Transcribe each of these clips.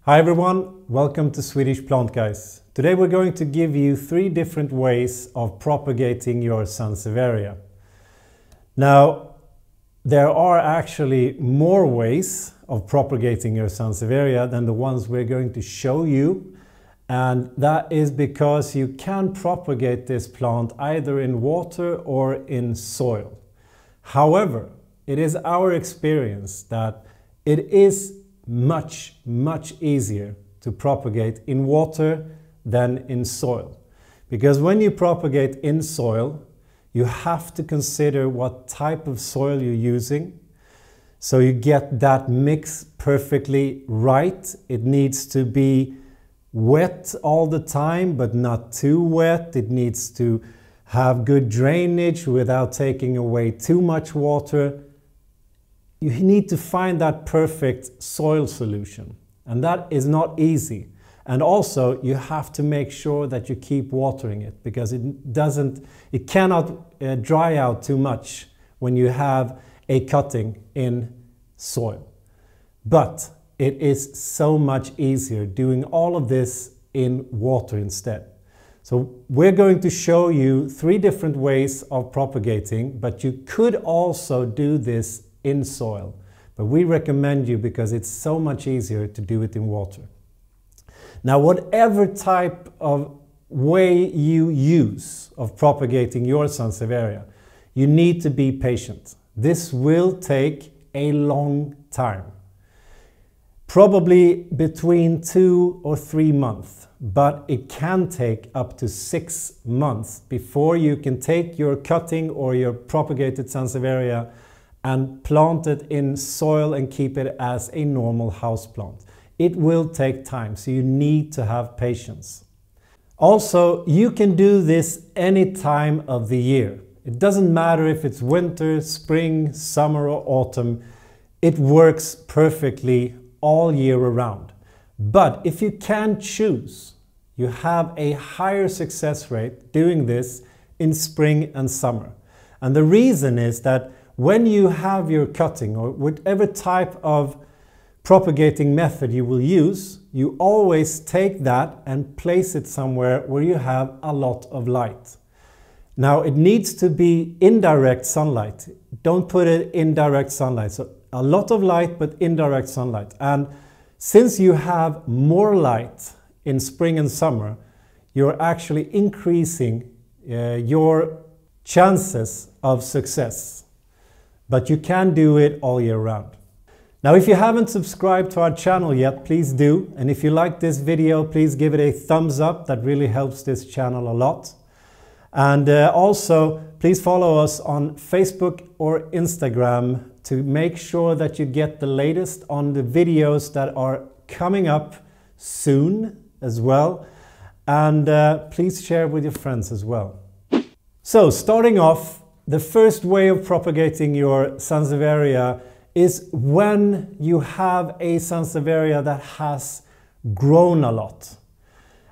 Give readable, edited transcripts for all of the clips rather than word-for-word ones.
Hi everyone, welcome to Swedish Plant Guys. Today we're going to give you 3 different ways of propagating your Sansevieria. Now, there are actually more ways of propagating your Sansevieria than the ones we're going to show you. And that is because you can propagate this plant either in water or in soil. However, it is our experience that it is much easier to propagate in water than in soil. Because when you propagate in soil, you have to consider what type of soil you're using. So you get that mix perfectly right. It needs to be wet all the time, but not too wet. It needs to have good drainage without taking away too much water. You need to find that perfect soil solution, and that is not easy. And also you have to make sure that you keep watering it, because it cannot dry out too much when you have a cutting in soil. But it is so much easier doing all of this in water instead. So we're going to show you 3 different ways of propagating, but you could also do this in soil. But we recommend you because it's so much easier to do it in water. Now, whatever type of way you use of propagating your Sansevieria, you need to be patient. This will take a long time. Probably between 2 or 3 months, but it can take up to 6 months before you can take your cutting or your propagated Sansevieria and plant it in soil and keep it as a normal house plant. It will take time, so you need to have patience. Also, you can do this any time of the year. It doesn't matter if it's winter, spring, summer or autumn. It works perfectly all year around. But if you can choose, you have a higher success rate doing this in spring and summer. And the reason is that when you have your cutting or whatever type of propagating method you will use, you always take that and place it somewhere where you have a lot of light. Now, it needs to be indirect sunlight. Don't put it in direct sunlight. So a lot of light, but indirect sunlight. And since you have more light in spring and summer, you're actually increasing your chances of success. But you can do it all year round. Now, if you haven't subscribed to our channel yet, please do. And if you like this video, please give it a thumbs up. That really helps this channel a lot. And also, please follow us on Facebook or Instagram to make sure that you get the latest on the videos that are coming up soon as well. And please share with your friends as well. So, starting off, the first way of propagating your Sansevieria is when you have a Sansevieria that has grown a lot.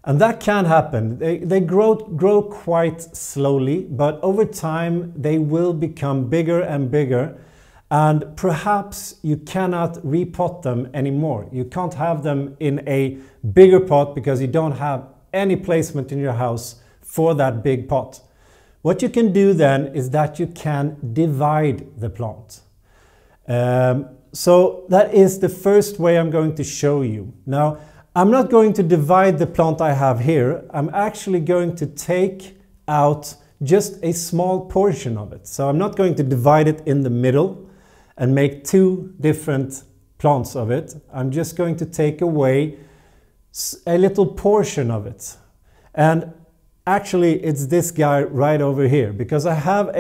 And that can happen. They grow quite slowly, but over time they will become bigger and bigger, and perhaps you cannot repot them anymore. You can't have them in a bigger pot because you don't have any placement in your house for that big pot. What you can do then is that you can divide the plant. So that is the first way I'm going to show you. Now, I'm not going to divide the plant I have here. I'm actually going to take out just a small portion of it. So I'm not going to divide it in the middle and make 2 different plants of it. I'm just going to take away a little portion of it. And actually, it's this guy right over here, because I have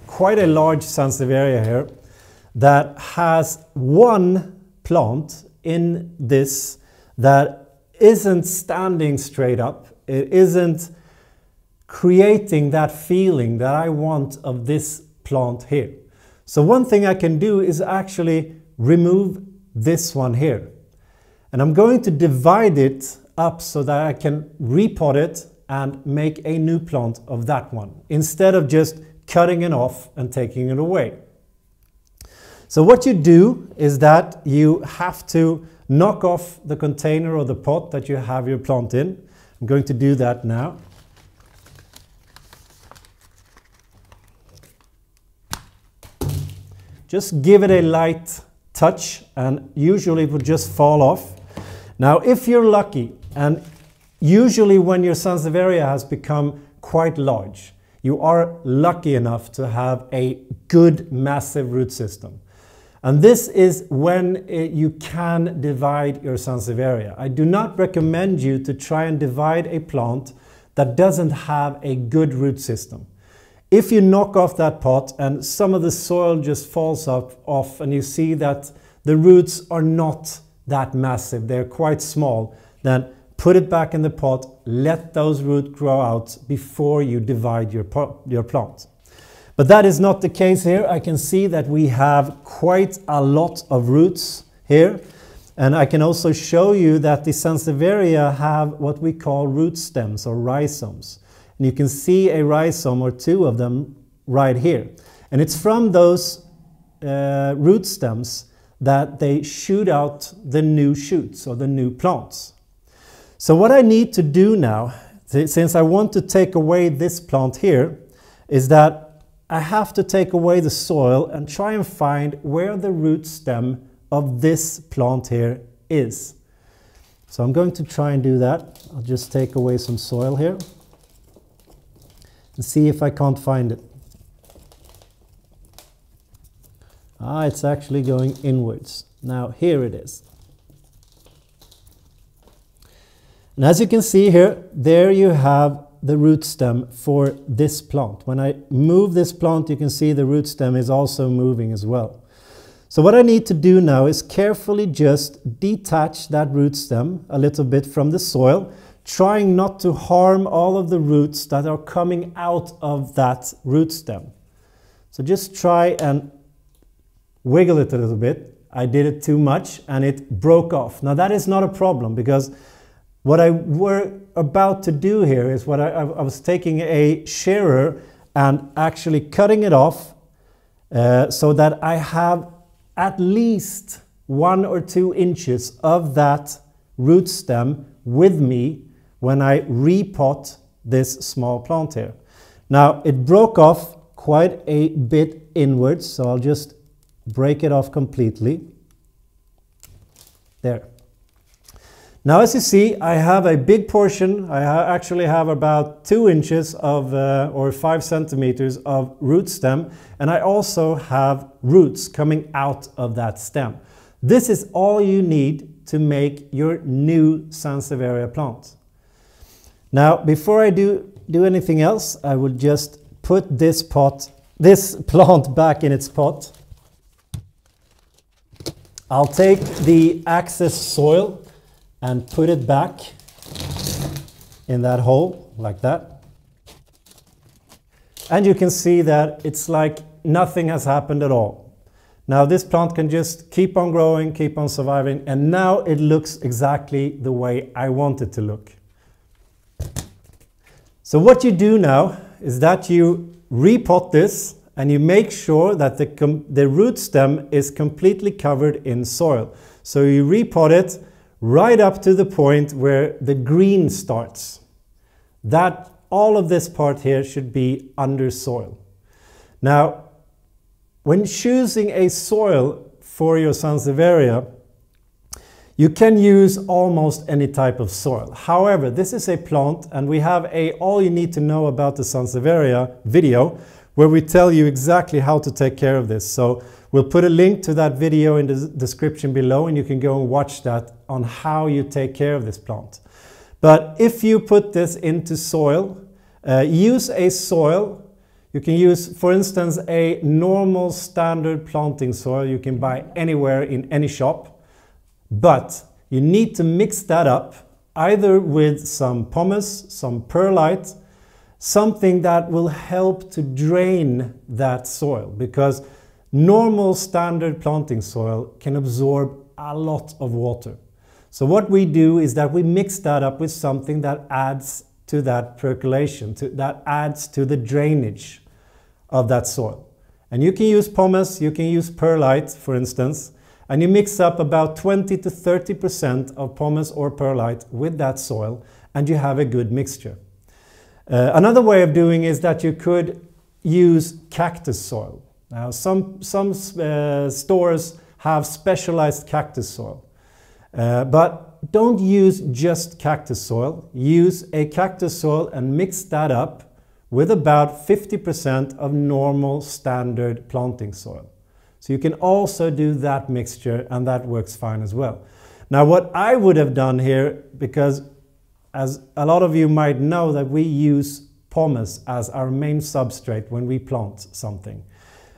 quite a large Sansevieria here that has 1 plant in this that isn't standing straight up. It isn't creating that feeling that I want of this plant here. So one thing I can do is actually remove this one here. And I'm going to divide it up so that I can repot it and make a new plant of that one, instead of just cutting it off and taking it away. So what you do is that you have to knock off the container or the pot that you have your plant in. I'm going to do that now. Just give it a light touch and usually it will just fall off. Now if you're lucky, and usually when your Sansevieria has become quite large, you are lucky enough to have a good massive root system. And this is when you can divide your Sansevieria. I do not recommend you to try and divide a plant that doesn't have a good root system. If you knock off that pot and some of the soil just falls off and you see that the roots are not that massive, they're quite small, then put it back in the pot, let those roots grow out before you divide your plant. But that is not the case here. I can see that we have quite a lot of roots here. And I can also show you that the Sansevieria have what we call root stems or rhizomes. And you can see a rhizome or two of them right here. And it's from those root stems that they shoot out the new shoots or the new plants. So what I need to do now, since I want to take away this plant here, is that I have to take away the soil and try and find where the root stem of this plant here is. So I'm going to try and do that. I'll just take away some soil here and see if I can't find it. It's actually going inwards. Now here it is. And as you can see here, there you have the root stem for this plant. When I move this plant, you can see the root stem is also moving as well. So what I need to do now is carefully just detach that root stem a little bit from the soil, trying not to harm all of the roots that are coming out of that root stem. So just try and wiggle it a little bit. I did it too much and it broke off. Now that is not a problem, because what I were about to do here is I was taking a shearer and actually cutting it off so that I have at least 1 or 2 inches of that root stem with me when I repot this small plant here. Now it broke off quite a bit inwards, so I'll just break it off completely. There. Now as you see, I have a big portion. I actually have about 2 inches of or 5 centimeters of root stem, and I also have roots coming out of that stem. This is all you need to make your new Sansevieria plant. Now before I do anything else, I will just put this plant back in its pot. I'll take the excess soil and put it back in that hole like that. And you can see that it's like nothing has happened at all. Now this plant can just keep on growing, keep on surviving, and now it looks exactly the way I want it to look. So what you do now is that you repot this and you make sure that the root stem is completely covered in soil. So you repot it right up to the point where the green starts. That all of this part here should be under soil. Now, when choosing a soil for your Sansevieria, you can use almost any type of soil. However, this is a plant, and we have a all you need to know about the Sansevieria video where we tell you exactly how to take care of this. So we'll put a link to that video in the description below, and you can go and watch that on how you take care of this plant. But if you put this into soil, use a soil. You can use, for instance, a normal standard planting soil you can buy anywhere in any shop. But you need to mix that up either with some pumice, some perlite, something that will help to drain that soil, because normal standard planting soil can absorb a lot of water. So what we do is that we mix that up with something that adds to that percolation, that adds to the drainage of that soil. And you can use pumice, you can use perlite, for instance, and you mix up about 20 to 30% of pumice or perlite with that soil, and you have a good mixture. Another way of doing is that you could use cactus soil. Now some stores have specialized cactus soil, but don't use just cactus soil. Use a cactus soil and mix that up with about 50% of normal standard planting soil. So you can also do that mixture, and that works fine as well. Now what I would have done here, because as a lot of you might know that we use pumice as our main substrate when we plant something.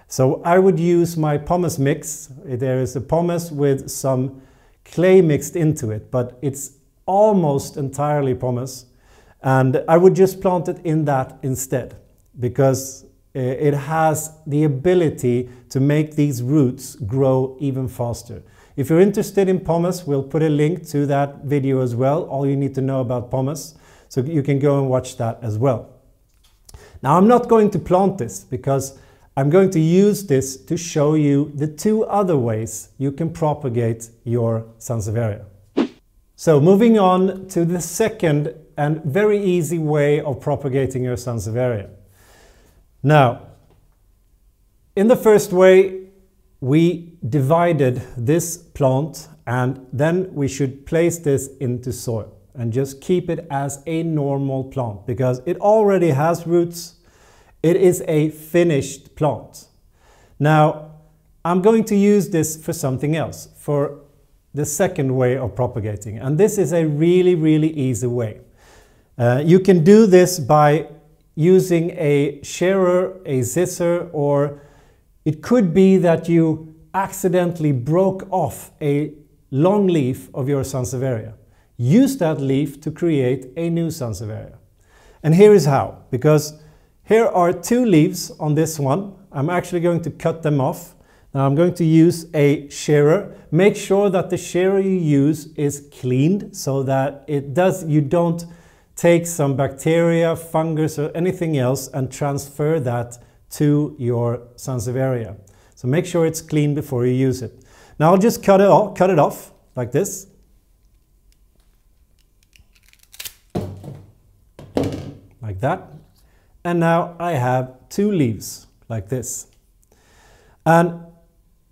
So I would use my pumice mix. There is a pumice with some clay mixed into it, but it's almost entirely pumice. And I would just plant it in that instead, because it has the ability to make these roots grow even faster. If you're interested in pumice, we'll put a link to that video as well, all you need to know about pumice, so you can go and watch that as well. Now I'm not going to plant this, because I'm going to use this to show you the two other ways you can propagate your Sansevieria. So moving on to the second and very easy way of propagating your Sansevieria. Now, in the first way, we divided this plant, and then we should place this into soil and just keep it as a normal plant, because it already has roots. It is a finished plant. Now, I'm going to use this for something else, for the second way of propagating. And this is a really, really easy way. You can do this by using a shearer, a scissor, or it could be that you accidentally broke off a long leaf of your Sansevieria. Use that leaf to create a new Sansevieria. And here is how, because here are two leaves on this one. I'm actually going to cut them off. Now I'm going to use a shearer. Make sure that the shearer you use is cleaned, so that you don't take some bacteria, fungus or anything else and transfer that to your Sansevieria. So make sure it's clean before you use it. Now I'll just cut it off like this. Like that. And now I have two leaves like this. And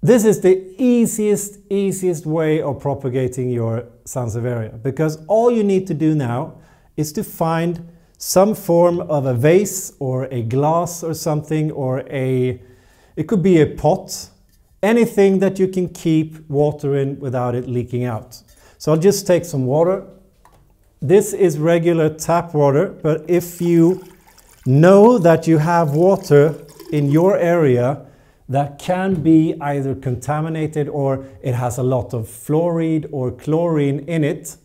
this is the easiest way of propagating your Sansevieria, because all you need to do now is to find some form of a vase or a glass or something, or it could be a pot, anything that you can keep water in without it leaking out. So I'll just take some water. This is regular tap water, but if you know that you have water in your area that can be either contaminated or it has a lot of fluoride or chlorine in it,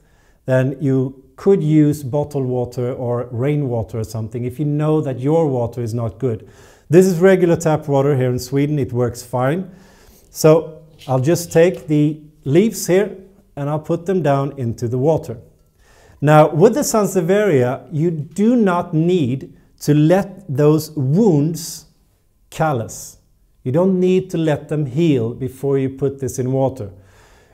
then you could use bottled water or rainwater or something if you know that your water is not good. This is regular tap water here in Sweden. It works fine. So I'll just take the leaves here and I'll put them down into the water. Now with the Sansevieria, you do not need to let those wounds callus. You don't need to let them heal before you put this in water.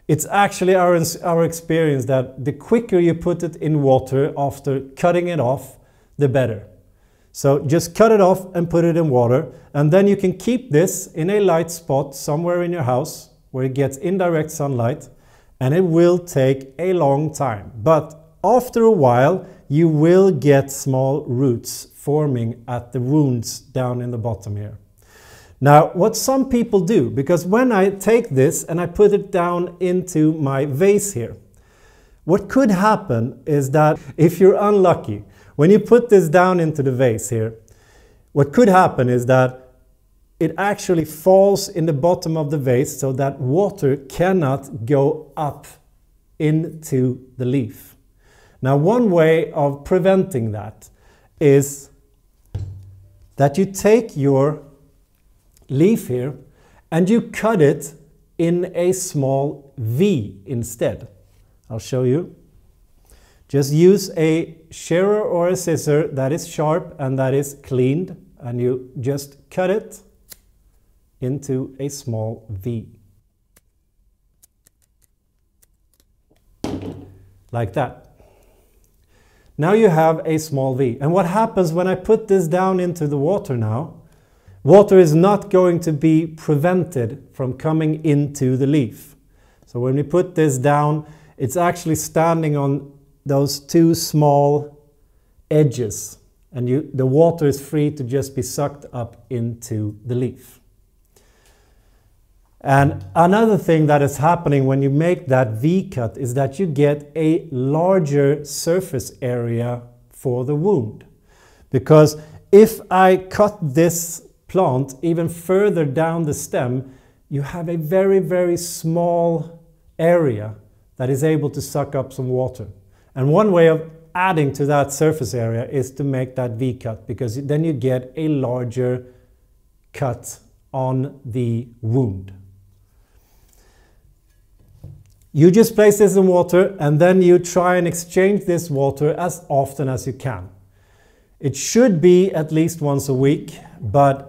It's actually our experience that the quicker you put it in water after cutting it off, the better. So just cut it off and put it in water, and then you can keep this in a light spot somewhere in your house where it gets indirect sunlight, and it will take a long time. But after a while, you will get small roots forming at the wounds down in the bottom here. Now, what some people do, because when I take this and I put it down into my vase here, what could happen is that if you're unlucky, when you put this down into the vase here, what could happen is that it actually falls in the bottom of the vase so that water cannot go up into the leaf. Now, one way of preventing that is that you take your leaf here and you cut it in a small V instead. I'll show you. Just use a shearer or a scissor that is sharp and that is cleaned, and you just cut it into a small V. like that. Now you have a small V. And what happens when I put this down into the water now? Water is not going to be prevented from coming into the leaf. So when we put this down, it's actually standing on those two small edges, and the water is free to just be sucked up into the leaf. And another thing that is happening when you make that V cut is that you get a larger surface area for the wound. Because if I cut this plant even further down the stem, you have a very, very small area that is able to suck up some water. And one way of adding to that surface area is to make that V cut, because then you get a larger cut on the wound. You just place this in water and then you try and exchange this water as often as you can. It should be at least once a week, but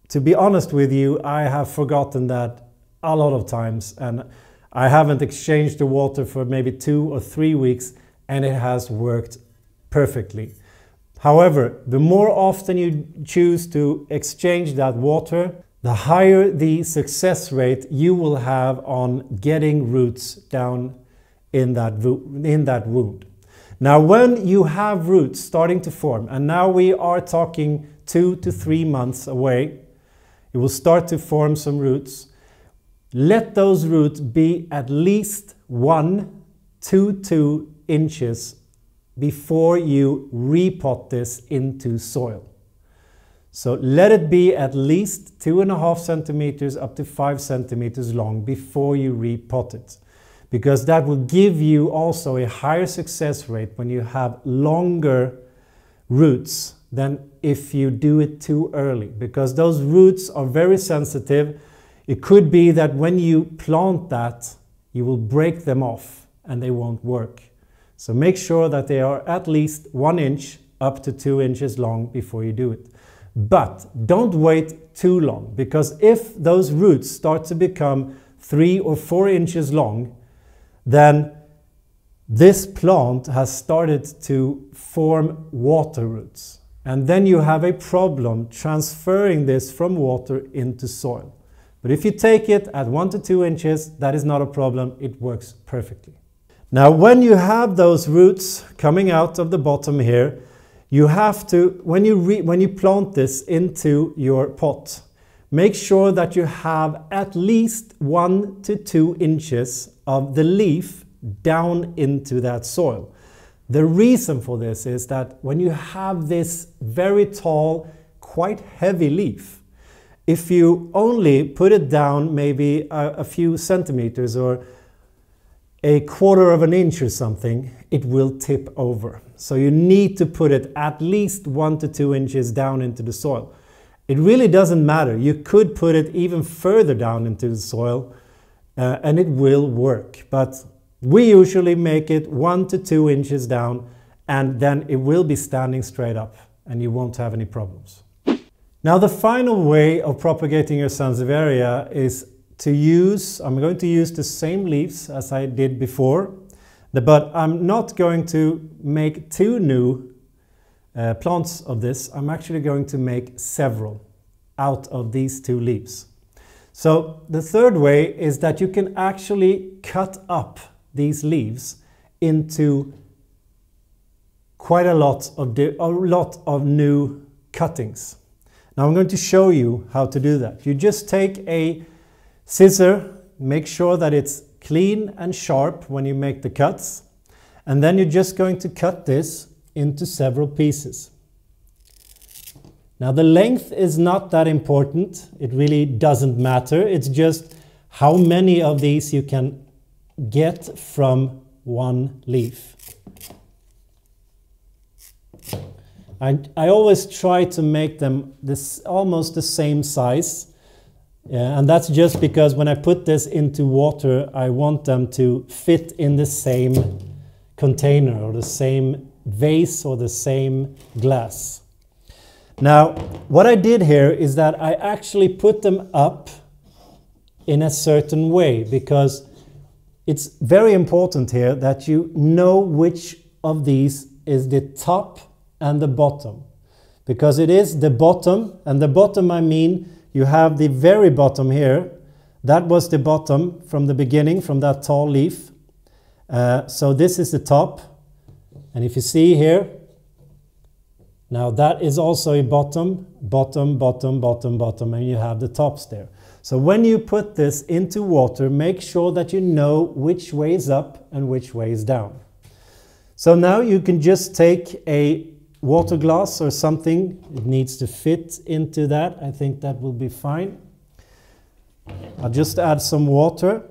to be honest with you, I have forgotten that a lot of times, and I haven't exchanged the water for maybe 2 or 3 weeks, and it has worked perfectly. However, the more often you choose to exchange that water, the higher the success rate you will have on getting roots down in that wound. Now, when you have roots starting to form, and now we are talking 2 to 3 months away, you will start to form some roots. Let those roots be at least 1 to 2 inches before you repot this into soil. So let it be at least 2.5 centimeters up to 5 centimeters long before you repot it, because that will give you also a higher success rate when you have longer roots than if you do it too early, because those roots are very sensitive. It could be that when you plant that, you will break them off and they won't work. So make sure that they are at least 1 inch up to 2 inches long before you do it. But don't wait too long, because if those roots start to become 3 or 4 inches long, then this plant has started to form water roots. And then you have a problem transferring this from water into soil. But if you take it at 1 to 2 inches, that is not a problem. It works perfectly. Now, when you have those roots coming out of the bottom here, you have to, when you plant this into your pot, make sure that you have at least 1 to 2 inches of the leaf down into that soil. The reason for this is that when you have this very tall, quite heavy leaf, if you only put it down maybe a few centimeters or a 1/4 of an inch or something, it will tip over. So you need to put it at least 1 to 2 inches down into the soil. It really doesn't matter. You could put it even further down into the soil and it will work. But we usually make it 1 to 2 inches down, and then it will be standing straight up and you won't have any problems. Now, the final way of propagating your Sansevieria is to use, I'm going to use the same leaves as I did before, but I'm not going to make 2 new plants of this. I'm actually going to make several out of these 2 leaves. So the third way is that you can actually cut up these leaves into quite a lot of new cuttings. Now I'm going to show you how to do that. You just take a scissor, make sure that it's clean and sharp when you make the cuts, and then you're just going to cut this into several pieces. Now the length is not that important. It really doesn't matter. It's just how many of these you can get from one leaf. I always try to make them almost the same size, and that's just because when I put this into water, I want them to fit in the same container or the same vase or the same glass. Now, what I did here is that I actually put them up in a certain way, because it's very important here that you know which of these is the top and the bottom, because it is the bottom, and the bottom I mean you have the very bottom here. That was the bottom from the beginning, from that tall leaf. So this is the top, and if you see here, now that is also a bottom, bottom, bottom, bottom, bottom, and you have the tops there. So when you put this into water, make sure that you know which way is up and which way is down. So now you can just take a water glass or something. It needs to fit into that. I think that will be fine. I'll just add some water,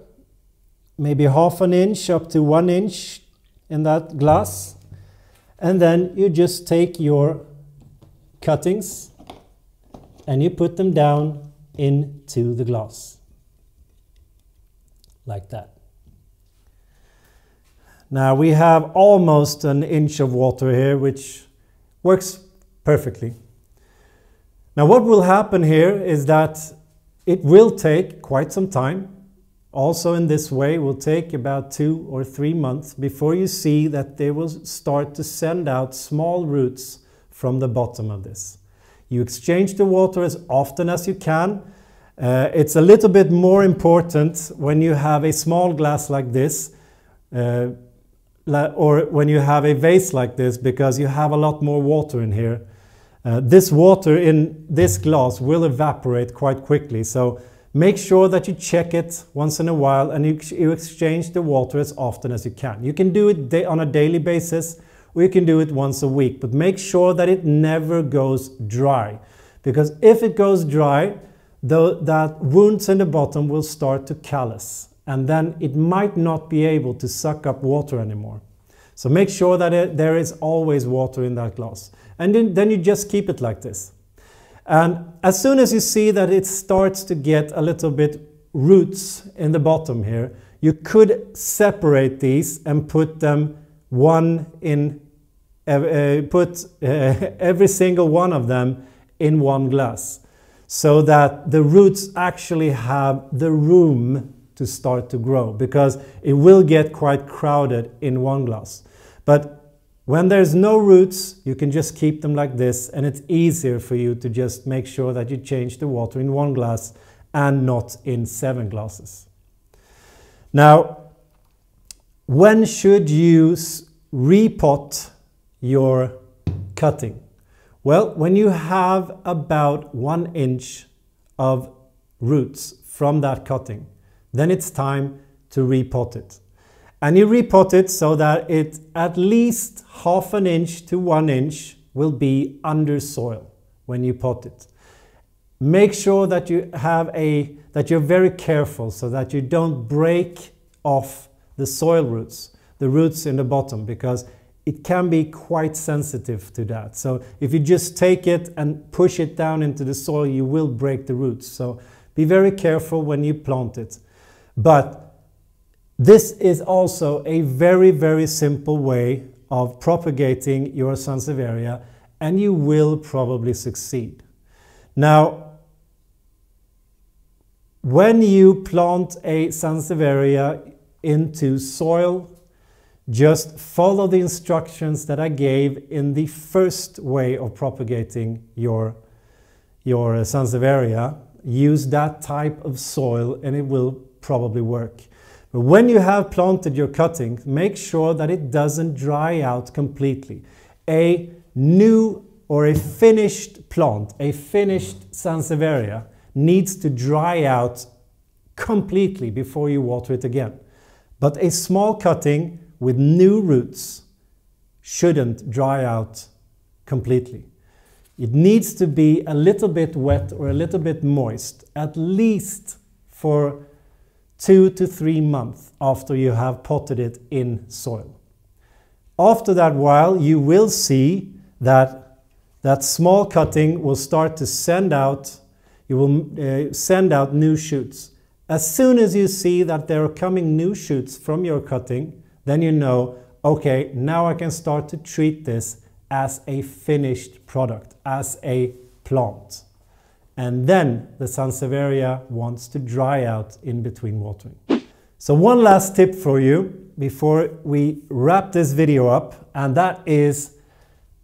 maybe ½ an inch up to 1 inch in that glass. And then you just take your cuttings and you put them down into the glass, like that. Now we have almost an inch of water here, which works perfectly. Now what will happen here is that it will take quite some time. Also in this way, it will take about 2 or 3 months before you see that they will start to send out small roots from the bottom of this. You exchange the water as often as you can. It's a little bit more important when you have a small glass like this, or when you have a vase like this, because you have a lot more water in here. This water in this glass will evaporate quite quickly, so make sure that you check it once in a while and you exchange the water as often as you can. You can do it on a daily basis, or you can do it once a week, but make sure that it never goes dry, because if it goes dry, that wounds in the bottom will start to callus, and then it might not be able to suck up water anymore. So make sure that there is always water in that glass, and then you just keep it like this. And as soon as you see that it starts to get a little bit roots in the bottom here, you could separate these and put them every single one of them in one glass, so that the roots actually have the room to start to grow, because it will get quite crowded in one glass. But when there's no roots, you can just keep them like this, and it's easier for you to just make sure that you change the water in one glass and not in 7 glasses. Now, when should you repot your cutting? Well, when you have about 1 inch of roots from that cutting, then it's time to repot it. And you repot it so that it at least ½ an inch to 1 inch will be under soil when you pot it. Make sure that you're very careful so that you don't break off the soil roots, the roots in the bottom, because it can be quite sensitive to that. So if you just take it and push it down into the soil, you will break the roots. So be very careful when you plant it. But this is also a very, very simple way of propagating your Sansevieria, and you will probably succeed. Now, when you plant a Sansevieria into soil, just follow the instructions that I gave in the first way of propagating your Sansevieria. Use that type of soil and it will probably work. But when you have planted your cutting, make sure that it doesn't dry out completely. A new or a finished plant, a finished Sansevieria, needs to dry out completely before you water it again. But a small cutting with new roots shouldn't dry out completely. It needs to be a little bit wet or a little bit moist, at least for 2 to 3 months after you have potted it in soil. After that while, you will see that that small cutting will start to send out, send out new shoots. As soon as you see that there are coming new shoots from your cutting, then you know, okay, now I can start to treat this as a finished product, as a plant. And then the Sansevieria wants to dry out in between watering. So one last tip for you before we wrap this video up, and that is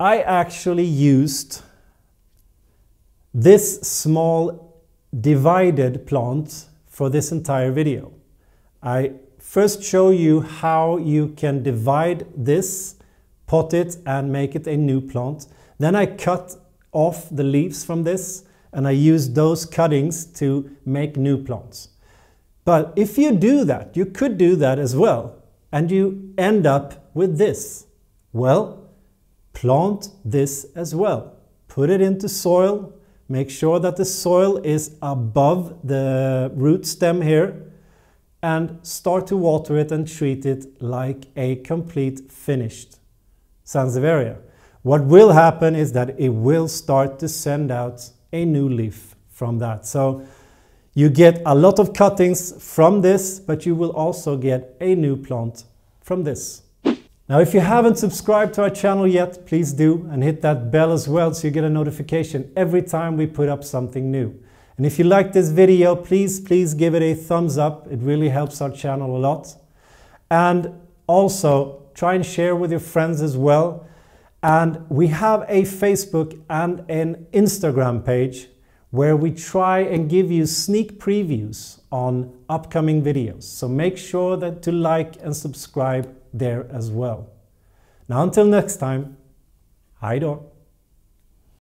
I actually used this small divided plant for this entire video. I first show you how you can divide this, pot it and make it a new plant. Then I cut off the leaves from this and I use those cuttings to make new plants. But if you do that, you could do that as well, and you end up with this. Well, plant this as well. Put it into soil. Make sure that the soil is above the root stem here, and start to water it and treat it like a complete finished Sansevieria. What will happen is that it will start to send out a new leaf from that. So you get a lot of cuttings from this, but you will also get a new plant from this. Now, if you haven't subscribed to our channel yet, please do, and hit that bell as well so you get a notification every time we put up something new. And if you like this video, please give it a thumbs up. It really helps our channel a lot. And also try and share with your friends as well. And we have a Facebook and an Instagram page where we try and give you sneak previews on upcoming videos. So make sure that to like and subscribe there as well. Now until next time, hej då!